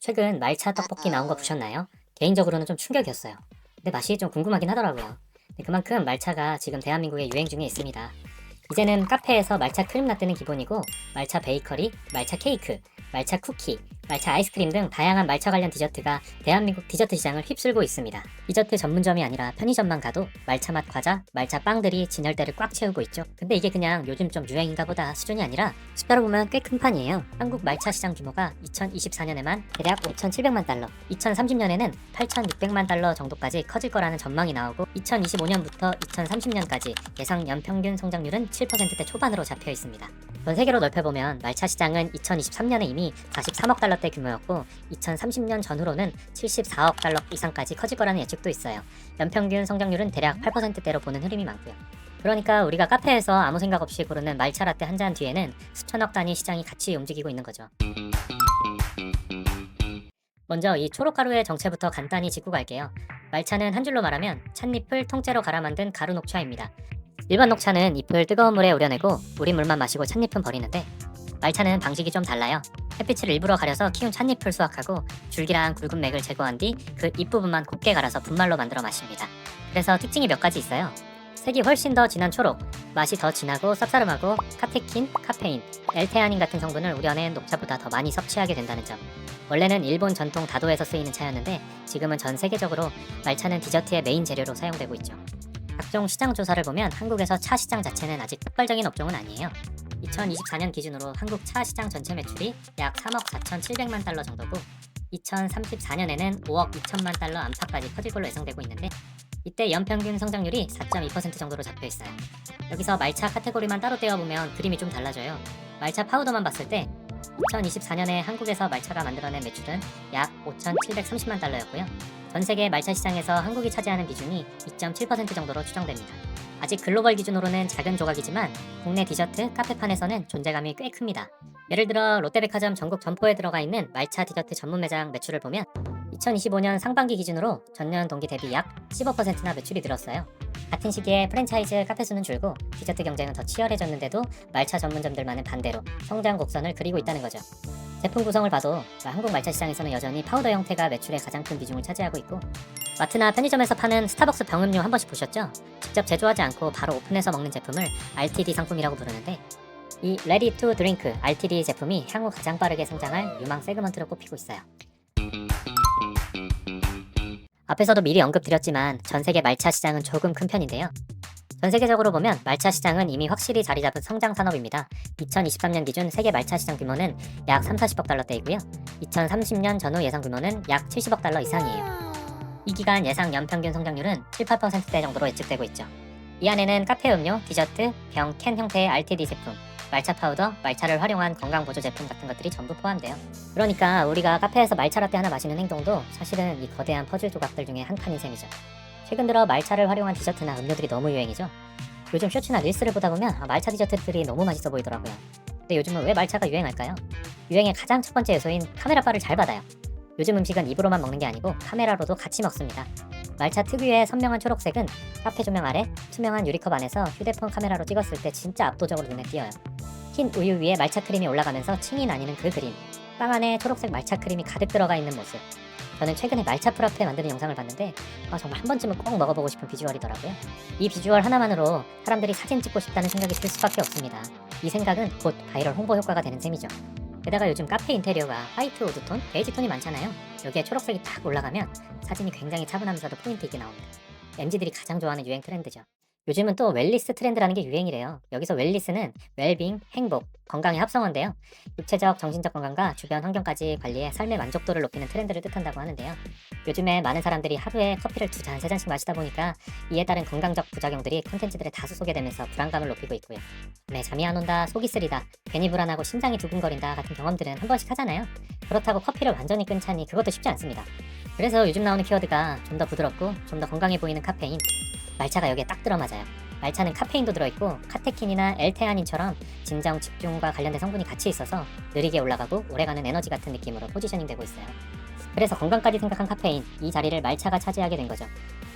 최근 말차 떡볶이 나온 거 보셨나요? 개인적으로는 좀 충격이었어요. 근데 맛이 좀 궁금하긴 하더라고요. 근데 그만큼 말차가 지금 대한민국에 유행 중에 있습니다. 이제는 카페에서 말차 크림 라떼는 기본이고 말차 베이커리, 말차 케이크, 말차 쿠키, 말차 아이스크림 등 다양한 말차 관련 디저트가 대한민국 디저트 시장을 휩쓸고 있습니다. 디저트 전문점이 아니라 편의점만 가도 말차 맛 과자, 말차 빵들이 진열대를 꽉 채우고 있죠. 근데 이게 그냥 요즘 좀 유행인가 보다 수준이 아니라 숫자로 보면 꽤 큰 판이에요. 한국 말차 시장 규모가 2024년에만 대략 5,700만 달러, 2030년에는 8,600만 달러 정도까지 커질 거라는 전망이 나오고 2025년부터 2030년까지 예상 연평균 성장률은 7%대 초반으로 잡혀 있습니다. 전 세계로 넓혀보면 말차 시장은 2023년에 이미 43억 달러대 규모였고 2030년 전후로는 74억 달러 이상까지 커질 거라는 예측도 있어요. 연평균 성장률은 대략 8%대로 보는 흐름이 많고요. 그러니까 우리가 카페에서 아무 생각 없이 고르는 말차 라떼 한 잔 뒤에는 수천억 단위 시장이 같이 움직이고 있는 거죠. 먼저 이 초록가루의 정체부터 간단히 짚고 갈게요. 말차는 한 줄로 말하면 찻잎을 통째로 갈아 만든 가루 녹차입니다. 일반 녹차는 잎을 뜨거운 물에 우려내고 우린 물만 마시고 찻잎은 버리는데 말차는 방식이 좀 달라요. 햇빛을 일부러 가려서 키운 찻잎을 수확하고 줄기랑 굵은 맥을 제거한 뒤 그 잎부분만 곱게 갈아서 분말로 만들어 마십니다. 그래서 특징이 몇 가지 있어요. 색이 훨씬 더 진한 초록, 맛이 더 진하고 쌉싸름하고 카테킨, 카페인, 엘테아닌 같은 성분을 우려낸 녹차보다 더 많이 섭취하게 된다는 점. 원래는 일본 전통 다도에서 쓰이는 차였는데 지금은 전 세계적으로 말차는 디저트의 메인 재료로 사용되고 있죠. 각종 시장 조사를 보면 한국에서 차 시장 자체는 아직 폭발적인 업종은 아니에요. 2024년 기준으로 한국 차 시장 전체 매출이 약 3억 4,700만 달러 정도고 2034년에는 5억 2천만 달러 안팎까지 커질 걸로 예상되고 있는데 이때 연평균 성장률이 4.2% 정도로 잡혀 있어요. 여기서 말차 카테고리만 따로 떼어보면 그림이 좀 달라져요. 말차 파우더만 봤을 때 2024년에 한국에서 말차가 만들어낸 매출은 약 5,730만 달러였고요. 전 세계 말차 시장에서 한국이 차지하는 비중이 2.7% 정도로 추정됩니다. 아직 글로벌 기준으로는 작은 조각이지만 국내 디저트 카페판에서는 존재감이 꽤 큽니다. 예를 들어 롯데백화점 전국 점포에 들어가 있는 말차 디저트 전문 매장 매출을 보면 2025년 상반기 기준으로 전년 동기 대비 약 15%나 매출이 늘었어요. 같은 시기에 프랜차이즈 카페 수는 줄고 디저트 경쟁은 더 치열해졌는데도 말차 전문점들만은 반대로 성장 곡선을 그리고 있다는 거죠. 제품 구성을 봐도 한국 말차 시장에서는 여전히 파우더 형태가 매출의 가장 큰 비중을 차지하고 있고 마트나 편의점에서 파는 스타벅스 병음료 한 번씩 보셨죠? 직접 제조하지 않고 바로 오픈해서 먹는 제품을 RTD 상품이라고 부르는데 이 Ready to Drink RTD 제품이 향후 가장 빠르게 성장할 유망 세그먼트로 꼽히고 있어요. 앞에서도 미리 언급드렸지만 전 세계 말차 시장은 조금 큰 편인데요. 전 세계적으로 보면 말차 시장은 이미 확실히 자리 잡은 성장 산업입니다. 2023년 기준 세계 말차 시장 규모는 약 3,40억 달러대이고요. 2030년 전후 예상 규모는 약 70억 달러 이상이에요. 이 기간 예상 연평균 성장률은 7, 8%대 정도로 예측되고 있죠. 이 안에는 카페 음료, 디저트, 병, 캔 형태의 RTD 제품, 말차 파우더, 말차를 활용한 건강 보조 제품 같은 것들이 전부 포함돼요. 그러니까 우리가 카페에서 말차 라떼 하나 마시는 행동도 사실은 이 거대한 퍼즐 조각들 중에 한 칸인 셈이죠. 최근 들어 말차를 활용한 디저트나 음료들이 너무 유행이죠. 요즘 쇼츠나 릴스를 보다 보면 말차 디저트들이 너무 맛있어 보이더라고요. 근데 요즘은 왜 말차가 유행할까요? 유행의 가장 첫 번째 요소인 카메라바를 잘 받아요. 요즘 음식은 입으로만 먹는 게 아니고 카메라로도 같이 먹습니다. 말차 특유의 선명한 초록색은 카페 조명 아래 투명한 유리컵 안에서 휴대폰 카메라로 찍었을 때 진짜 압도적으로 눈에 띄어요. 흰 우유 위에 말차 크림이 올라가면서 층이 나뉘는 그 그림, 빵 안에 초록색 말차 크림이 가득 들어가 있는 모습. 저는 최근에 말차 프라페 만드는 영상을 봤는데 정말 한 번쯤은 꼭 먹어보고 싶은 비주얼이더라고요. 이 비주얼 하나만으로 사람들이 사진 찍고 싶다는 생각이 들 수밖에 없습니다. 이 생각은 곧 바이럴 홍보 효과가 되는 셈이죠. 게다가 요즘 카페 인테리어가 화이트 우드톤, 베이지 톤이 많잖아요. 여기에 초록색이 딱 올라가면 사진이 굉장히 차분하면서도 포인트 있게 나옵니다. MZ들이 가장 좋아하는 유행 트렌드죠. 요즘은 또 웰리스 트렌드라는 게 유행이래요. 여기서 웰리스는 웰빙, 행복, 건강의 합성어인데요. 육체적, 정신적 건강과 주변 환경까지 관리해 삶의 만족도를 높이는 트렌드를 뜻한다고 하는데요. 요즘에 많은 사람들이 하루에 커피를 2잔, 3잔씩 마시다 보니까 이에 따른 건강적 부작용들이 콘텐츠들에 다수 소개되면서 불안감을 높이고 있고요. 네, 잠이 안 온다, 속이 쓰리다, 괜히 불안하고 심장이 두근거린다 같은 경험들은 한 번씩 하잖아요. 그렇다고 커피를 완전히 끊자니 그것도 쉽지 않습니다. 그래서 요즘 나오는 키워드가 좀 더 부드럽고 좀 더 건강해 보이는 카페인, 말차가 여기에 딱 들어맞아요. 말차는 카페인도 들어있고 카테킨이나 엘테아닌처럼 진정, 집중과 관련된 성분이 같이 있어서 느리게 올라가고 오래가는 에너지 같은 느낌으로 포지셔닝 되고 있어요. 그래서 건강까지 생각한 카페인, 이 자리를 말차가 차지하게 된 거죠.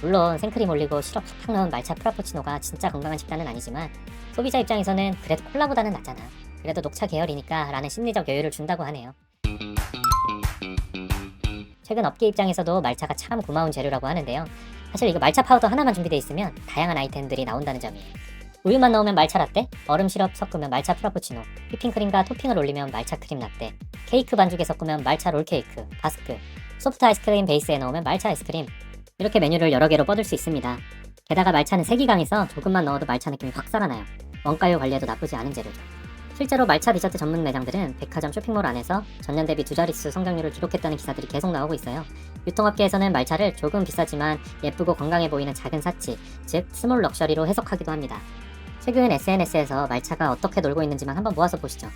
물론 생크림 올리고 시럽 팍팍 넣은 말차 프라푸치노가 진짜 건강한 식단은 아니지만 소비자 입장에서는 그래도 콜라보다는 낫잖아. 그래도 녹차 계열이니까 라는 심리적 여유를 준다고 하네요. 최근 업계 입장에서도 말차가 참 고마운 재료라고 하는데요. 사실 이거 말차 파우더 하나만 준비되어 있으면 다양한 아이템들이 나온다는 점이에요. 우유만 넣으면 말차 라떼, 얼음 시럽 섞으면 말차 프라푸치노, 휘핑크림과 토핑을 올리면 말차 크림 라떼, 케이크 반죽에 섞으면 말차 롤케이크, 바스크, 소프트 아이스크림 베이스에 넣으면 말차 아이스크림. 이렇게 메뉴를 여러 개로 뻗을 수 있습니다. 게다가 말차는 색이 강해서 조금만 넣어도 말차 느낌이 확 살아나요. 원가율 관리에도 나쁘지 않은 재료죠. 실제로 말차 디저트 전문 매장들은 백화점 쇼핑몰 안에서 전년 대비 2자릿수 성장률을 기록했다는 기사들이 계속 나오고 있어요. 유통업계에서는 말차를 조금 비싸지만 예쁘고 건강해 보이는 작은 사치, 즉 스몰 럭셔리로 해석하기도 합니다. 최근 SNS에서 말차가 어떻게 놀고 있는지만 한번 모아서 보시죠.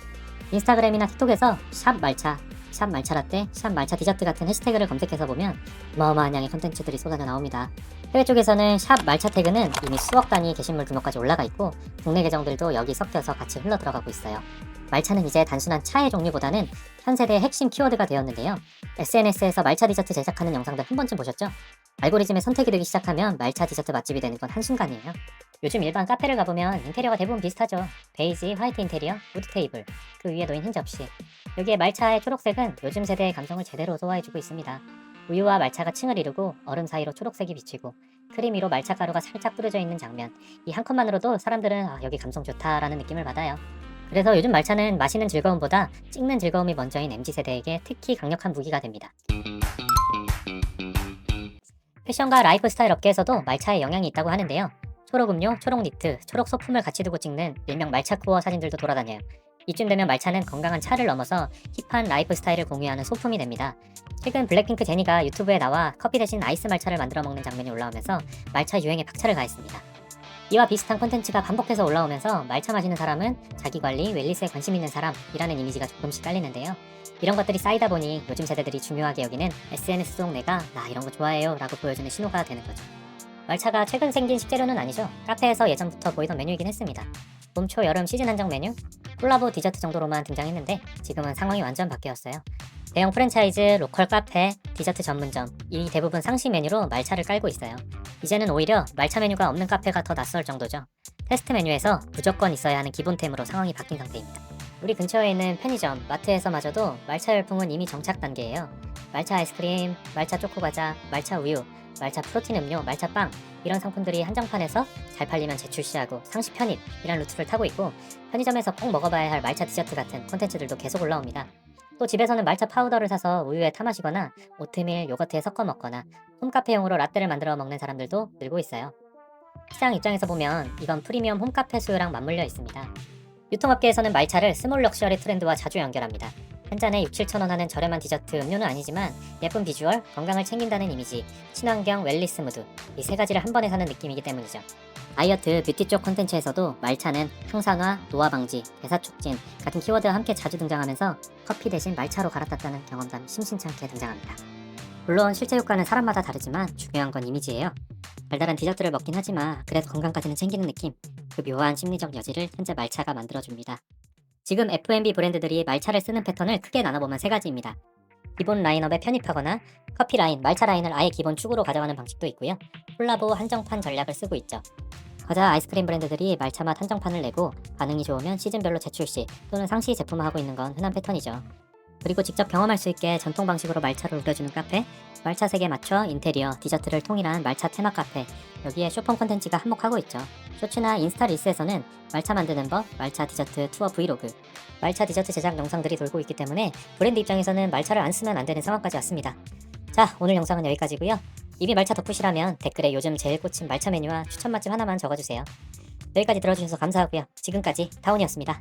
인스타그램이나 틱톡에서 샵 말차, 샵 말차 라떼, 샵 말차 디저트 같은 해시태그를 검색해서 보면 어마어마한 양의 컨텐츠들이 쏟아져 나옵니다. 해외 쪽에서는 샵 말차 태그는 이미 수억 단위 게시물 규모까지 올라가 있고 국내 계정들도 여기 섞여서 같이 흘러 들어가고 있어요. 말차는 이제 단순한 차의 종류보다는 현 세대의 핵심 키워드가 되었는데요. SNS에서 말차 디저트 제작하는 영상들 한 번쯤 보셨죠? 알고리즘에 선택이 되기 시작하면 말차 디저트 맛집이 되는 건 한순간이에요. 요즘 일반 카페를 가보면 인테리어가 대부분 비슷하죠. 베이지, 화이트 인테리어, 우드 테이블, 그 위에 놓인 힌지 없이. 여기에 말차의 초록색은 요즘 세대의 감성을 제대로 소화해주고 있습니다. 우유와 말차가 층을 이루고 얼음 사이로 초록색이 비치고 크림 위로 말차 가루가 살짝 뿌려져 있는 장면. 이 한 컷만으로도 사람들은 여기 감성 좋다라는 느낌을 받아요. 그래서 요즘 말차는 마시는 즐거움보다 찍는 즐거움이 먼저인 MZ세대에게 특히 강력한 무기가 됩니다. 패션과 라이프 스타일 업계에서도 말차에 영향이 있다고 하는데요. 초록 음료, 초록 니트, 초록 소품을 같이 두고 찍는 일명 말차 쿠어 사진들도 돌아다녀요. 이쯤 되면 말차는 건강한 차를 넘어서 힙한 라이프 스타일을 공유하는 소품이 됩니다. 최근 블랙핑크 제니가 유튜브에 나와 커피 대신 아이스 말차를 만들어 먹는 장면이 올라오면서 말차 유행에 박차를 가했습니다. 이와 비슷한 콘텐츠가 반복해서 올라오면서 말차 마시는 사람은 자기관리, 웰니스에 관심 있는 사람이라는 이미지가 조금씩 깔리는데요. 이런 것들이 쌓이다 보니 요즘 세대들이 중요하게 여기는 SNS 속 내가 나 이런 거 좋아해요 라고 보여주는 신호가 되는 거죠. 말차가 최근 생긴 식재료는 아니죠. 카페에서 예전부터 보이던 메뉴이긴 했습니다. 봄, 초, 여름 시즌 한정 메뉴, 콜라보 디저트 정도로만 등장했는데 지금은 상황이 완전 바뀌었어요. 대형 프랜차이즈, 로컬 카페, 디저트 전문점, 이 대부분 상시 메뉴로 말차를 깔고 있어요. 이제는 오히려 말차 메뉴가 없는 카페가 더 낯설 정도죠. 테스트 메뉴에서 무조건 있어야 하는 기본템으로 상황이 바뀐 상태입니다. 우리 근처에 있는 편의점, 마트에서마저도 말차 열풍은 이미 정착 단계예요. 말차 아이스크림, 말차 초코과자, 말차 우유, 말차 프로틴 음료, 말차 빵 이런 상품들이 한정판에서 잘 팔리면 재출시하고 상시 편입이란 루트를 타고 있고 편의점에서 꼭 먹어봐야 할 말차 디저트 같은 콘텐츠들도 계속 올라옵니다. 또 집에서는 말차 파우더를 사서 우유에 타 마시거나 오트밀, 요거트에 섞어 먹거나 홈카페용으로 라떼를 만들어 먹는 사람들도 늘고 있어요. 시장 입장에서 보면 이건 프리미엄 홈카페 수요랑 맞물려 있습니다. 유통업계에서는 말차를 스몰 럭셔리 트렌드와 자주 연결합니다. 한 잔에 6-7천 원 하는 저렴한 디저트 음료는 아니지만 예쁜 비주얼, 건강을 챙긴다는 이미지, 친환경, 웰니스 무드 이 세 가지를 한 번에 사는 느낌이기 때문이죠. 다이어트, 뷰티 쪽 콘텐츠에서도 말차는 항산화, 노화 방지, 대사 촉진 같은 키워드와 함께 자주 등장하면서 커피 대신 말차로 갈아탔다는 경험담이 심심찮게 등장합니다. 물론 실제 효과는 사람마다 다르지만 중요한 건 이미지예요. 달달한 디저트를 먹긴 하지만 그래도 건강까지는 챙기는 느낌, 그 묘한 심리적 여지를 현재 말차가 만들어줍니다. 지금 F&B 브랜드들이 말차를 쓰는 패턴을 크게 나눠보면 세 가지입니다. 기본 라인업에 편입하거나 커피 라인, 말차 라인을 아예 기본 축으로 가져가는 방식도 있고요. 콜라보 한정판 전략을 쓰고 있죠. 과자 아이스크림 브랜드들이 말차 맛 한정판을 내고 반응이 좋으면 시즌별로 재출시 또는 상시 제품화하고 있는 건 흔한 패턴이죠. 그리고 직접 경험할 수 있게 전통 방식으로 말차를 우려주는 카페, 말차 색에 맞춰 인테리어, 디저트를 통일한 말차 테마 카페, 여기에 쇼폼 콘텐츠가 한몫하고 있죠. 쇼츠나 인스타 릴스에서는 말차 만드는 법, 말차 디저트 투어 브이로그, 말차 디저트 제작 영상들이 돌고 있기 때문에 브랜드 입장에서는 말차를 안 쓰면 안 되는 상황까지 왔습니다. 자, 오늘 영상은 여기까지고요. 이미 말차 덕후시라면 댓글에 요즘 제일 꽂힌 말차 메뉴와 추천 맛집 하나만 적어주세요. 여기까지 들어주셔서 감사하고요. 지금까지 다운이었습니다.